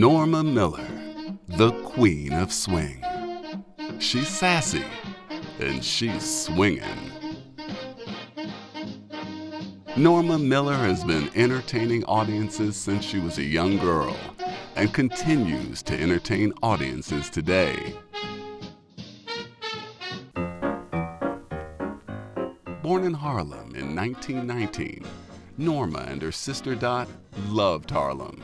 Norma Miller, the queen of swing. She's sassy and she's swinging. Norma Miller has been entertaining audiences since she was a young girl and continues to entertain audiences today. Born in Harlem in 1919, Norma and her sister Dot loved Harlem.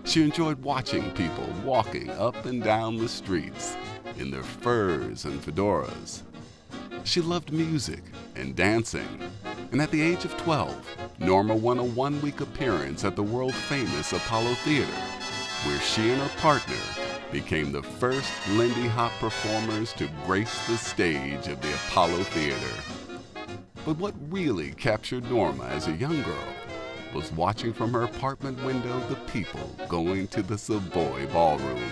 She enjoyed watching people walking up and down the streets in their furs and fedoras. She loved music and dancing, and at the age of 12, Norma won a one-week appearance at the world-famous Apollo Theater, where she and her partner became the first Lindy Hop performers to grace the stage of the Apollo Theater. But what really captured Norma as a young girl was watching from her apartment window the people going to the Savoy Ballroom.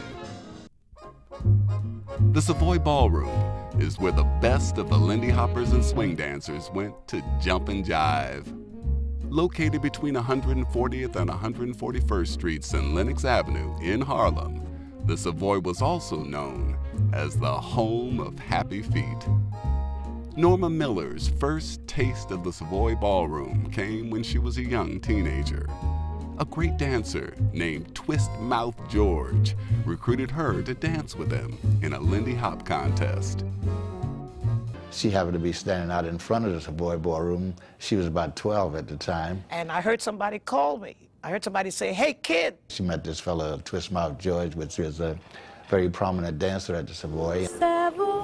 The Savoy Ballroom is where the best of the Lindy Hoppers and swing dancers went to jump and jive. Located between 140th and 141st Streets and Lenox Avenue in Harlem, the Savoy was also known as the home of happy feet. Norma Miller's first taste of the Savoy Ballroom came when she was a young teenager. A great dancer named Twist Mouth George recruited her to dance with him in a Lindy Hop contest. She happened to be standing out in front of the Savoy Ballroom. She was about 12 at the time. And I heard somebody call me. I heard somebody say, "Hey, kid." She met this fellow, Twist Mouth George, which is a very prominent dancer at the Savoy. Savoy,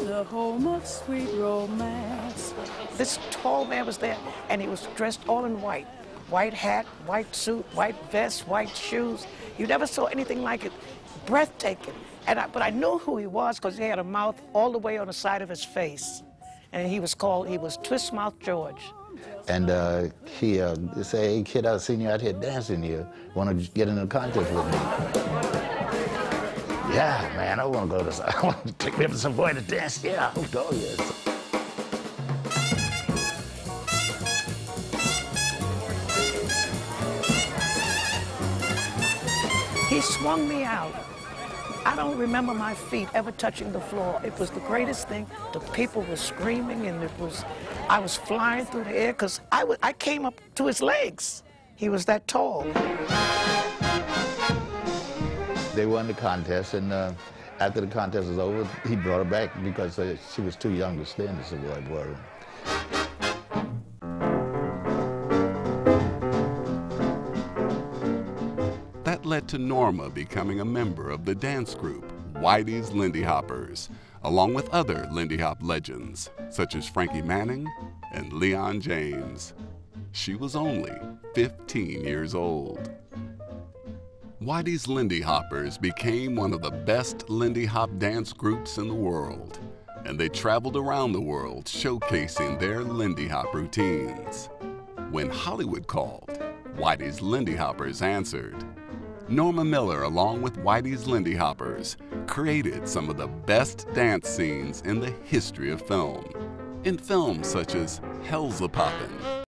the home of sweet romance. This tall man was there, and he was dressed all in white. White hat, white suit, white vest, white shoes. You never saw anything like it. Breathtaking. But I knew who he was because he had a mouth all the way on the side of his face. And he was Twist Mouth George. And he said, "Hey, kid, I've seen you out here dancing. You want to get in a contest with me?" "Yeah, man, I want to go to, I want to take me up to Savoy to dance." "Yeah, oh, yes." He swung me out. I don't remember my feet ever touching the floor. It was the greatest thing. The people were screaming, and I was flying through the air because I came up to his legs. He was that tall. They won the contest, and after the contest was over, he brought her back because she was too young to stay in the Savoy Ballroom. That led to Norma becoming a member of the dance group Whitey's Lindy Hoppers, along with other Lindy Hop legends, such as Frankie Manning and Leon James. She was only 15 years old. Whitey's Lindy Hoppers became one of the best Lindy Hop dance groups in the world, and they traveled around the world showcasing their Lindy Hop routines. When Hollywood called, Whitey's Lindy Hoppers answered. Norma Miller, along with Whitey's Lindy Hoppers, created some of the best dance scenes in the history of film, in films such as Hell's A-Poppin'.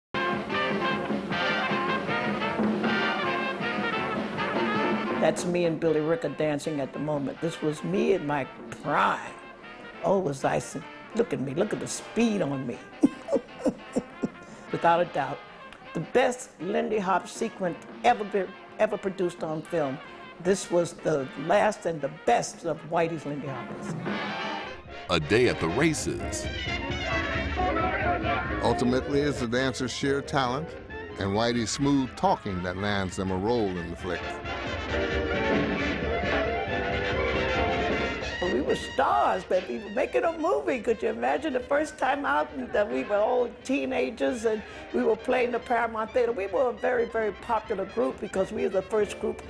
That's me and Billy Ricker dancing at the moment. This was me in my prime. Oh, was I said, look at me, look at the speed on me. Without a doubt, the best Lindy Hop sequence ever produced on film. This was the last and the best of Whitey's Lindy Hoppers. A day at the races. Ultimately, it's the dancer's sheer talent and Whitey's smooth talking that lands them a role in the flick. We were stars, but we were making a movie. Could you imagine the first time out that we were all teenagers and we were playing the Paramount Theater? We were a very, very popular group because we were the first group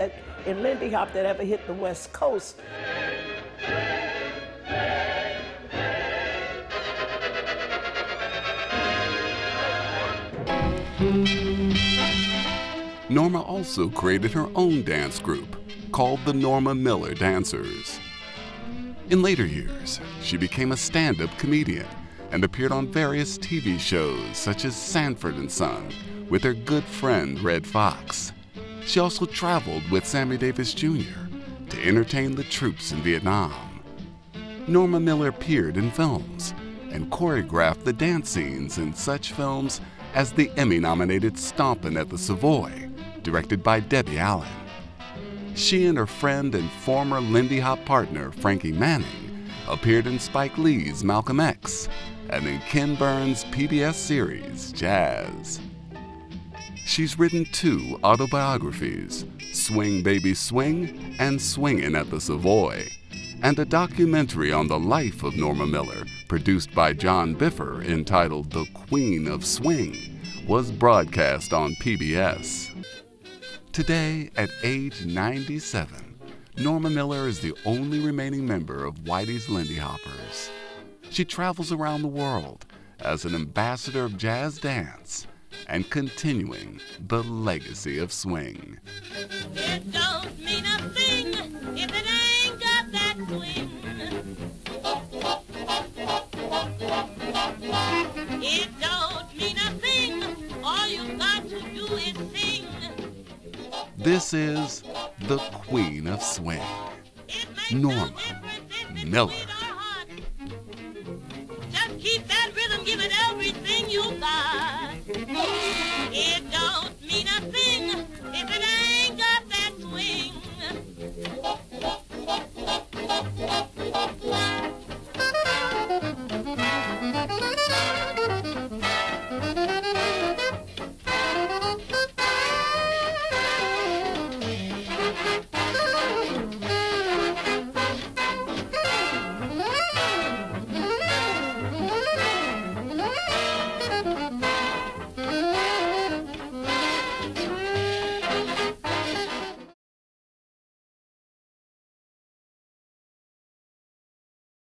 in Lindy Hop that ever hit the West Coast. Norma also created her own dance group called the Norma Miller Dancers. In later years, she became a stand-up comedian and appeared on various TV shows such as Sanford and Son with her good friend Red Fox. She also traveled with Sammy Davis Jr. to entertain the troops in Vietnam. Norma Miller appeared in films and choreographed the dance scenes in such films as the Emmy-nominated Stompin' at the Savoy, directed by Debbie Allen. She and her friend and former Lindy Hop partner, Frankie Manning, appeared in Spike Lee's Malcolm X and in Ken Burns' PBS series, Jazz. She's written 2 autobiographies, Swing Baby Swing and Swingin' at the Savoy, and a documentary on the life of Norma Miller, produced by John Biffer, entitled The Queen of Swing, was broadcast on PBS. Today, at age 97, Norma Miller is the only remaining member of Whitey's Lindy Hoppers. She travels around the world as an ambassador of jazz dance and continuing the legacy of swing. It don't mean a thing if it ain't got that swing. It don't mean a thing, all you got to do is sing. This is the Queen of Swing, Norma Miller. Just keep that rhythm, give it everything you got. It don't